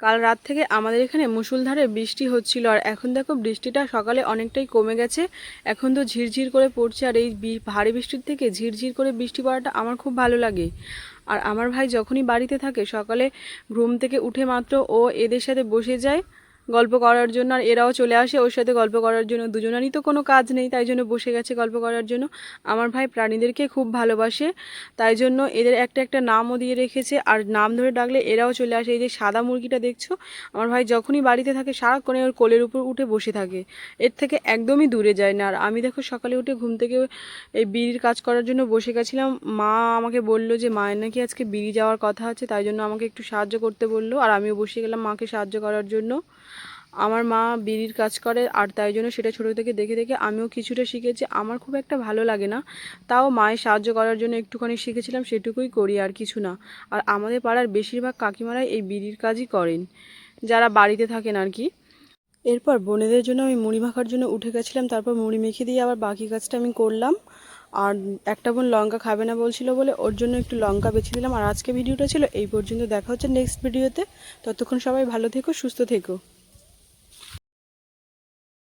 কাল রাত থেকে আমাদের এখানে মুষলধারে বৃষ্টি হচ্ছিল, আর এখন দেখো বৃষ্টিটা সকালে অনেকটাই কমে গেছে। এখন তো ঝিরঝির করে পড়ছে, আর এই ভারী বৃষ্টির থেকে ঝিরঝির করে বৃষ্টি পড়াটা আমার খুব ভালো লাগে। আর আমার ভাই যখনই বাড়িতে থাকে সকালে ঘুম থেকে উঠে মাত্র ও এদের সাথে বসে যায় গল্প করার জন্য, আর এরাও চলে আসে ওর সাথে গল্প করার জন্য। দুজনারই তো কোনো কাজ নেই, তাই জন্য বসে গেছে গল্প করার জন্য। আমার ভাই প্রাণীদেরকে খুব ভালোবাসে, তাই জন্য এদের একটা একটা নামও দিয়ে রেখেছে, আর নাম ধরে ডাকলে এরাও চলে আসে। এই যে সাদা মুরগিটা দেখছো, আমার ভাই যখনই বাড়িতে থাকে সারাক্ষণে ওর কোলের উপর উঠে বসে থাকে, এর থেকে একদমই দূরে যায় না। আর আমি দেখো সকালে উঠে ঘুম থেকে এই বিড়ির কাজ করার জন্য বসে গেছিলাম। মা আমাকে বললো যে মায়ের নাকি আজকে বিড়ি যাওয়ার কথা আছে, তাই জন্য আমাকে একটু সাহায্য করতে বললো, আর আমিও বসে গেলাম মাকে সাহায্য করার জন্য। আমার মা বিড়ির কাজ করে, আর তাই জন্য সেটা ছোটো থেকে দেখে দেখে আমিও কিছুটা শিখেছি। আমার খুব একটা ভালো লাগে না, তাও মায়ের সাহায্য করার জন্য একটুখানি শিখেছিলাম, সেটুকুই করি আর কিছু না। আর আমাদের পাড়ার বেশিরভাগ কাকিমারাই এই বিড়ির কাজই করেন, যারা বাড়িতে থাকেন আর কি। এরপর বোনেদের জন্য আমি মুড়ি মাখার জন্য উঠে গেছিলাম, তারপর মুড়ি মেখে দিয়ে আবার বাকি কাজটা আমি করলাম। আর একটা বোন লঙ্কা খাবে না বলছিল বলে ওর জন্য একটু লঙ্কা বেছে দিলাম। আর আজকে ভিডিওটা ছিল এই পর্যন্ত, দেখা হচ্ছে নেক্সট ভিডিওতে। ততক্ষণ সবাই ভালো থেকো, সুস্থ থেকো।